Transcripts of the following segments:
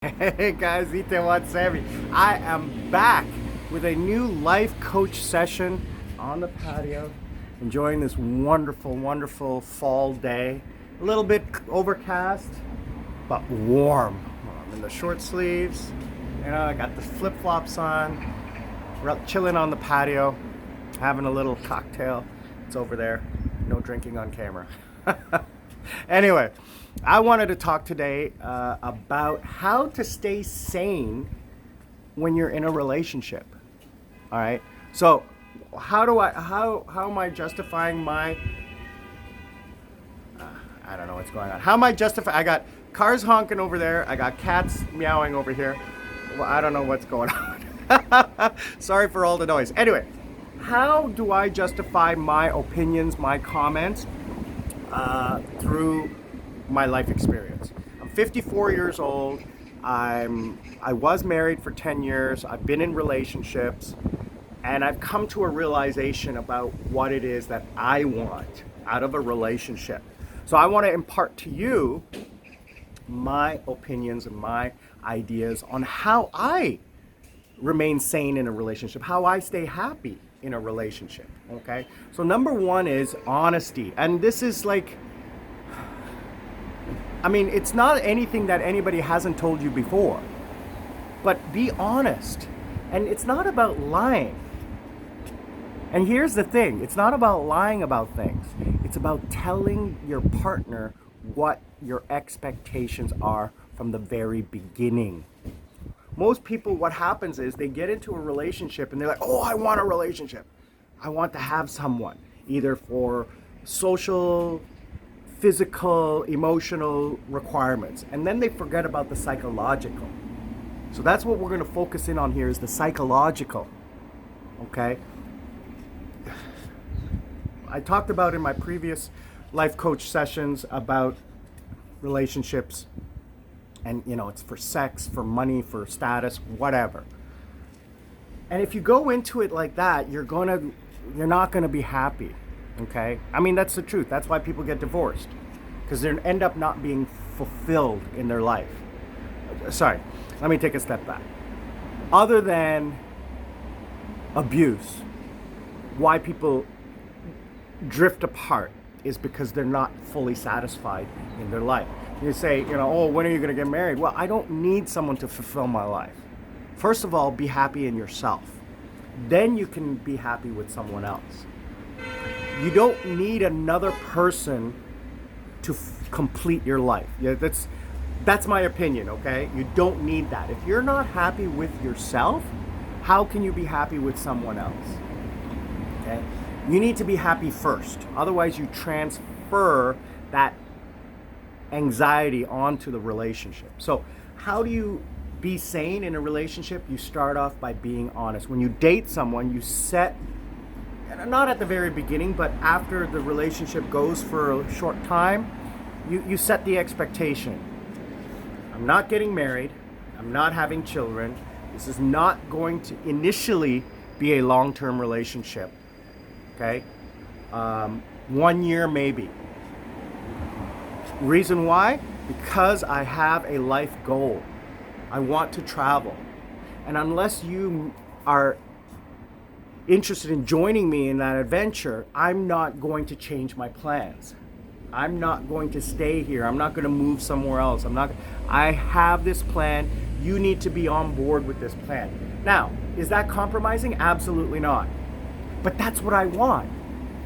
Hey guys, Videopad Sammy. I am back with a new life coach session on the patio, enjoying this wonderful, wonderful fall day. A little bit overcast, but warm. I'm in the short sleeves, I got the flip flops on. We're up chilling on the patio, having a little cocktail. It's over there. No drinking on camera. Anyway, I wanted to talk today about how to stay sane when you're in a relationship. All right. So, how am I justifying my? I don't know what's going on. How am I justifying? I got cars honking over there. I got cats meowing over here. Well, I don't know what's going on. Sorry for all the noise. Anyway, how do I justify my opinions, my comments through my life experience? I'm 54 years old. I was married for 10 years. I've been in relationships, and I've come to a realization about what it is that I want out of a relationship. So I want to impart to you my opinions and my ideas on how I remain sane in a relationship, how I stay happy in a relationship. Okay, so number one is honesty. And this is like, it's not anything that anybody hasn't told you before, but be honest. And it's not about lying. And here's the thing, it's not about lying about things. It's about telling your partner what your expectations are from the very beginning. Most people, what happens is they get into a relationship and they're like, oh, I want a relationship. I want to have someone, either for social, physical, emotional requirements. And then they forget about the psychological. So that's what we're going to focus in on here, is the psychological. Okay? I talked about in my previous life coach sessions about relationships. And it's for sex, for money, for status, whatever. And if you go into it like that, you're not gonna be happy. Okay? That's the truth. That's why people get divorced, because they end up not being fulfilled in their life. Sorry, let me take a step back. Other than abuse, why people drift apart is because they're not fully satisfied in their life. You say, oh, when are you going to get married? Well, I don't need someone to fulfill my life. First of all, be happy in yourself. Then you can be happy with someone else. You don't need another person to complete your life. Yeah, that's my opinion, okay? You don't need that. If you're not happy with yourself, how can you be happy with someone else? Okay? You need to be happy first. Otherwise, you transfer that anxiety onto the relationship. So how do you be sane in a relationship? You start off by being honest. When you date someone, you set, not at the very beginning, but after the relationship goes for a short time, you set the expectation. I'm not getting married. I'm not having children. This is not going to initially be a long-term relationship. Okay? 1 year maybe. Reason why? Because I have a life goal. I want to travel. And unless you are interested in joining me in that adventure, I'm not going to change my plans. I'm not going to stay here. I'm not going to move somewhere else. I have this plan. You need to be on board with this plan. Now, is that compromising? Absolutely not. But that's what I want.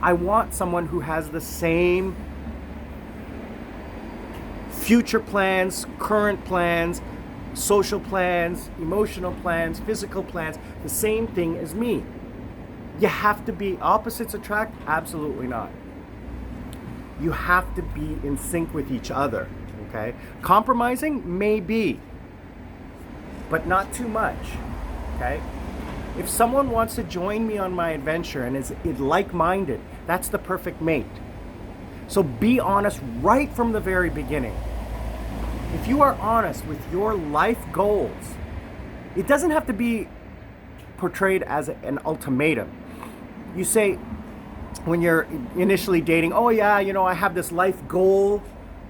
I want someone who has the same future plans, current plans, social plans, emotional plans, physical plans, the same thing as me. You have to be opposites attract? Absolutely not. You have to be in sync with each other, okay? Compromising? Maybe, but not too much, okay? If someone wants to join me on my adventure and is like-minded, that's the perfect mate. So be honest right from the very beginning. If you are honest with your life goals, it doesn't have to be portrayed as an ultimatum. You say, when you're initially dating, oh yeah, I have this life goal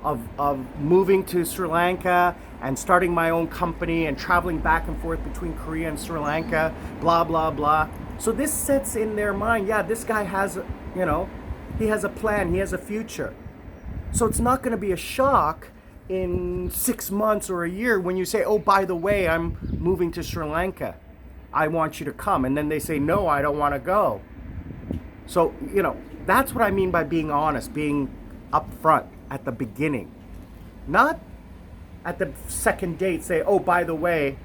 of moving to Sri Lanka and starting my own company and traveling back and forth between Korea and Sri Lanka, blah, blah, blah. So this sets in their mind, yeah, this guy has, he has a plan, he has a future. So it's not going to be a shock in 6 months or a year when you say, oh, by the way, I'm moving to Sri Lanka. I want you to come. And then they say, no, I don't want to go. So, that's what I mean by being honest, being upfront at the beginning. Not at the second date say, oh, by the way,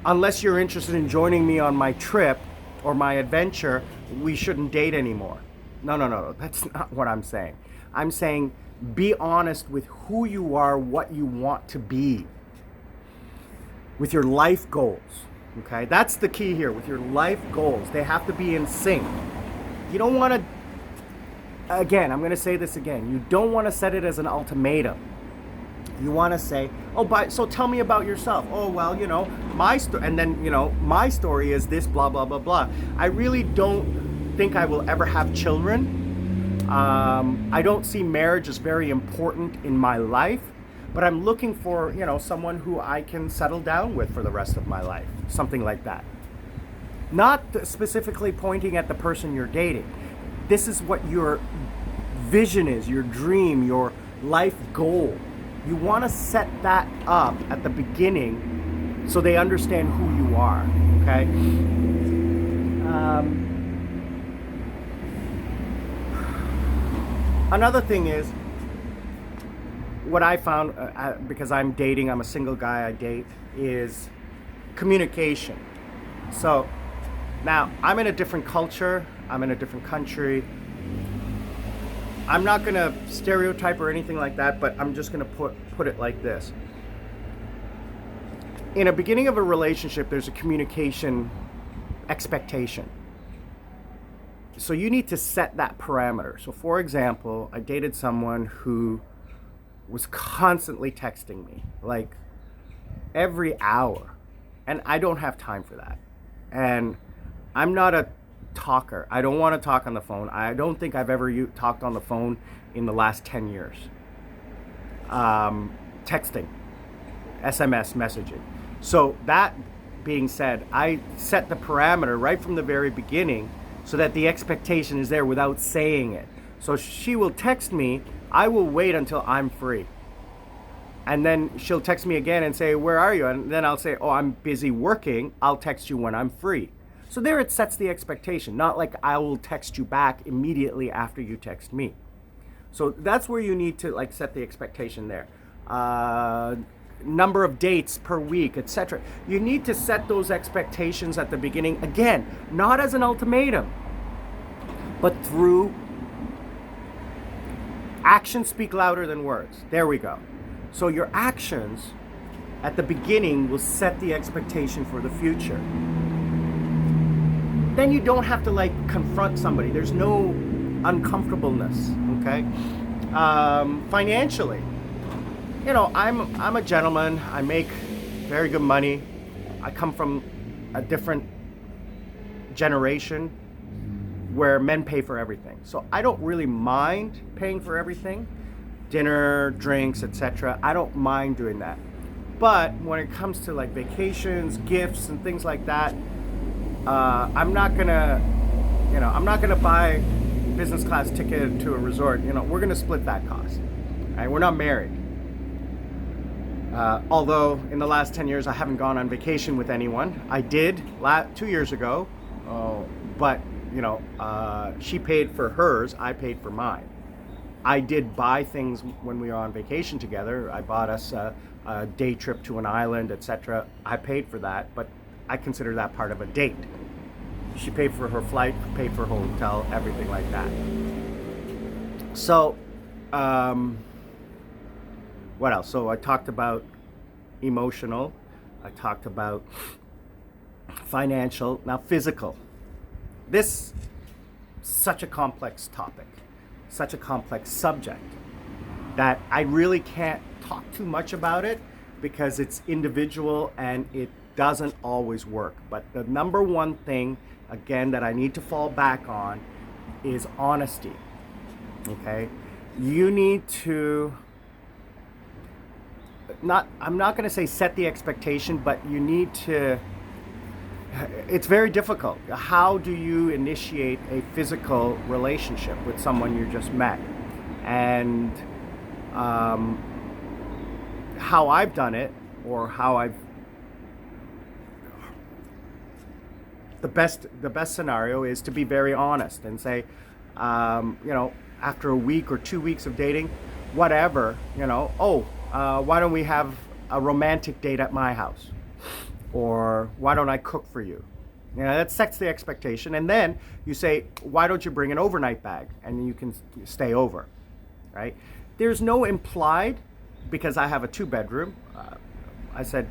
unless you're interested in joining me on my trip or my adventure, we shouldn't date anymore. No. That's not what I'm saying. I'm saying be honest with who you are, what you want to be, with your life goals. Okay, that's the key here, with your life goals. They have to be in sync. You don't want to, again, I'm going to say this again, you don't want to set it as an ultimatum. You want to say, so tell me about yourself. Oh, well, my story, and then, my story is this, blah, blah, blah, blah. I really don't think I will ever have children. I don't see marriage as very important in my life. But I'm looking for, someone who I can settle down with for the rest of my life. Something like that. Not specifically pointing at the person you're dating. This is what your vision is, your dream, your life goal. You want to set that up at the beginning so they understand who you are, okay? Another thing is, what I found, because I'm dating, I'm a single guy, I date, is communication. So now I'm in a different culture, I'm in a different country. I'm not going to stereotype or anything like that, but I'm just going to put it like this. In a beginning of a relationship, there's a communication expectation. So you need to set that parameter. So for example, I dated someone who was constantly texting me, like every hour. And I don't have time for that. And I'm not a talker. I don't want to talk on the phone. I don't think I've ever talked on the phone in the last 10 years. Texting, SMS messaging. So that being said, I set the parameter right from the very beginning so that the expectation is there without saying it. So she will text me, I will wait until I'm free. And then she'll text me again and say, where are you? And then I'll say, oh, I'm busy working. I'll text you when I'm free. So there it sets the expectation, not like I will text you back immediately after you text me. So that's where you need to set the expectation there. Number of dates per week, etc. You need to set those expectations at the beginning. Again, not as an ultimatum, but through actions speak louder than words. There we go. So your actions at the beginning will set the expectation for the future. Then you don't have to confront somebody. There's no uncomfortableness, okay? Financially, I'm a gentleman. I make very good money. I come from a different generation where men pay for everything. So I don't really mind paying for everything. Dinner, drinks, etc. I don't mind doing that. But when it comes to vacations, gifts, and things like that, I'm not gonna buy business class ticket to a resort. We're gonna split that cost. Right? We're not married. Although in the last 10 years I haven't gone on vacation with anyone. I did 2 years ago, but she paid for hers, I paid for mine. I did buy things when we were on vacation together. I bought us a day trip to an island, etc. I paid for that, but I consider that part of a date. She paid for her flight, paid for her hotel, everything like that. So, what else? So I talked about emotional. I talked about financial. Now physical. This such a complex topic, such a complex subject that I really can't talk too much about it because it's individual and it doesn't always work. But the number one thing, again, that I need to fall back on is honesty. Okay? You need to I'm not going to say set the expectation, but you need to. It's very difficult. How do you initiate a physical relationship with someone you just met? And how I've done it, or how I've the best scenario is to be very honest and say, after a week or 2 weeks of dating, whatever, why don't we have a romantic date at my house? Or why don't I cook for you? That sets the expectation. And then you say, why don't you bring an overnight bag and you can stay over, right? There's no implied, because I have a 2-bedroom. I said,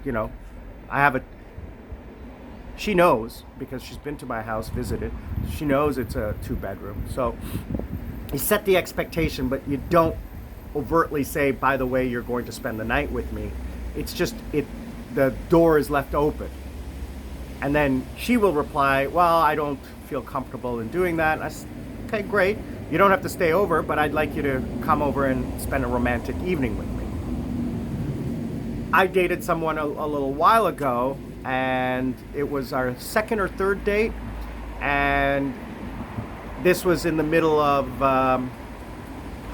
she knows, because she's been to my house, visited. She knows it's a 2-bedroom. So you set the expectation, but you don't overtly say, by the way, you're going to spend the night with me. It's just, the door is left open. And then she will reply, well, I don't feel comfortable in doing that. And I said, okay, great. You don't have to stay over, but I'd like you to come over and spend a romantic evening with me. I dated someone a little while ago, and it was our 2nd or 3rd date, and this was in the middle of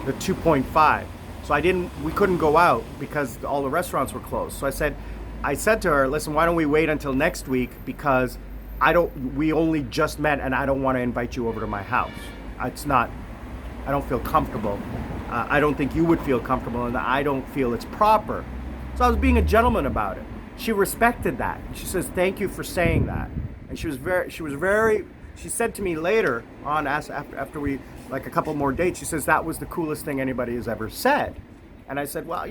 the 2.5. So we couldn't go out because all the restaurants were closed. So I said to her, listen, why don't we wait until next week, because we only just met and I don't want to invite you over to my house. I don't feel comfortable. I don't think you would feel comfortable, and I don't feel it's proper. So I was being a gentleman about it. She respected that. She says, thank you for saying that. And she said to me later on, after we, like a couple more dates, she says, that was the coolest thing anybody has ever said. And I said, well,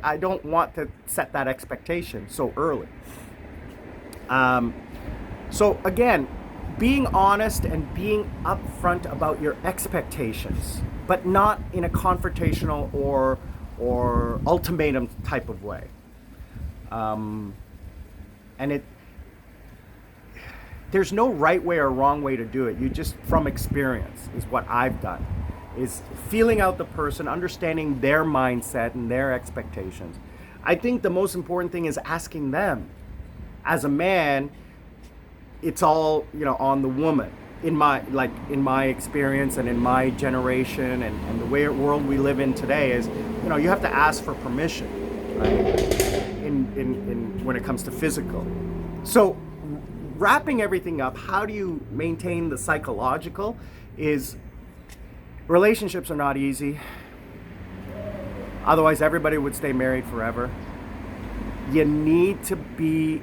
I don't want to set that expectation so early. So again, being honest and being upfront about your expectations, but not in a confrontational or ultimatum type of way. There's no right way or wrong way to do it. You just, from experience, is what I've done, is feeling out the person, understanding their mindset and their expectations. I think the most important thing is asking them. As a man, it's all, on the woman. In my experience and in my generation and the world we live in today is, you have to ask for permission, right? In when it comes to physical. So wrapping everything up, how do you maintain the psychological is, relationships are not easy. Otherwise, everybody would stay married forever. You need to be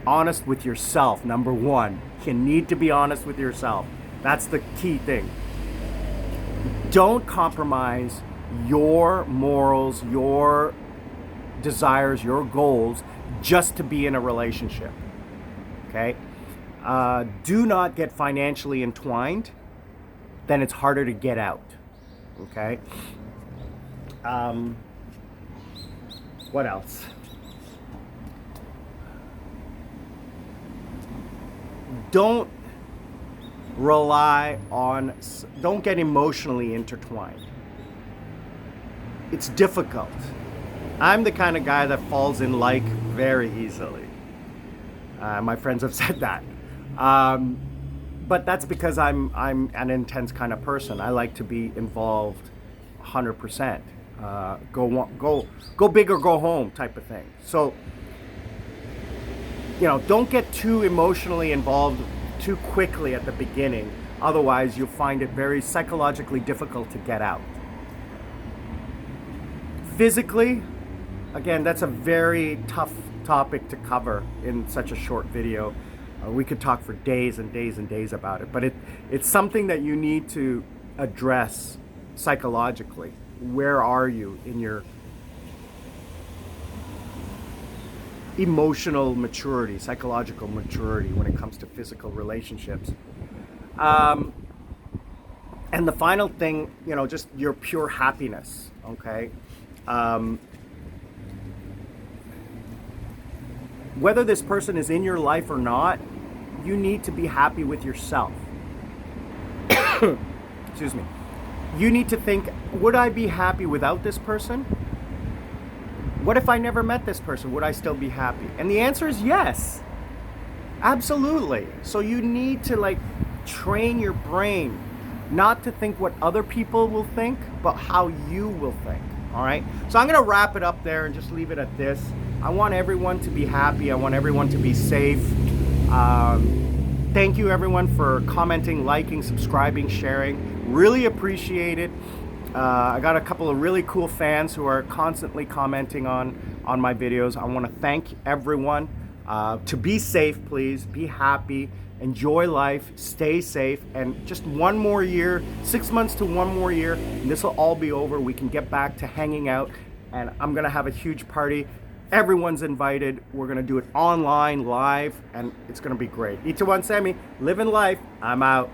honest with yourself, number one. You need to be honest with yourself. That's the key thing. Don't compromise your morals, your desires, your goals just to be in a relationship. Okay? Do not get financially entwined. Then it's harder to get out. Okay? What else? Don't get emotionally intertwined. It's difficult. I'm the kind of guy that falls in like very easily. My friends have said that. But that's because I'm an intense kind of person. I like to be involved 100%. Go big or go home type of thing. So, don't get too emotionally involved too quickly at the beginning. Otherwise, you'll find it very psychologically difficult to get out. Physically, again, that's a very tough topic to cover in such a short video. We could talk for days and days and days about it, but it's something that you need to address psychologically. Where are you in your emotional maturity, psychological maturity when it comes to physical relationships? And the final thing, just your pure happiness, okay? Whether this person is in your life or not, you need to be happy with yourself. Excuse me. You need to think, would I be happy without this person? What if I never met this person? Would I still be happy? And the answer is yes. Absolutely. So you need to like train your brain not to think what other people will think, but how you will think. All right. So I'm going to wrap it up there and just leave it at this. I want everyone to be happy. I want everyone to be safe. Thank you everyone for commenting, liking, subscribing, sharing. Really appreciate it. I got a couple of really cool fans who are constantly commenting on my videos. I want to thank everyone. To be safe, please. Be happy. Enjoy life. Stay safe. And just one more year, 6 months to one more year, and this will all be over. We can get back to hanging out. And I'm going to have a huge party. Everyone's invited. We're going to do it online, live, and it's going to be great. Itawan Semi, living life. I'm out.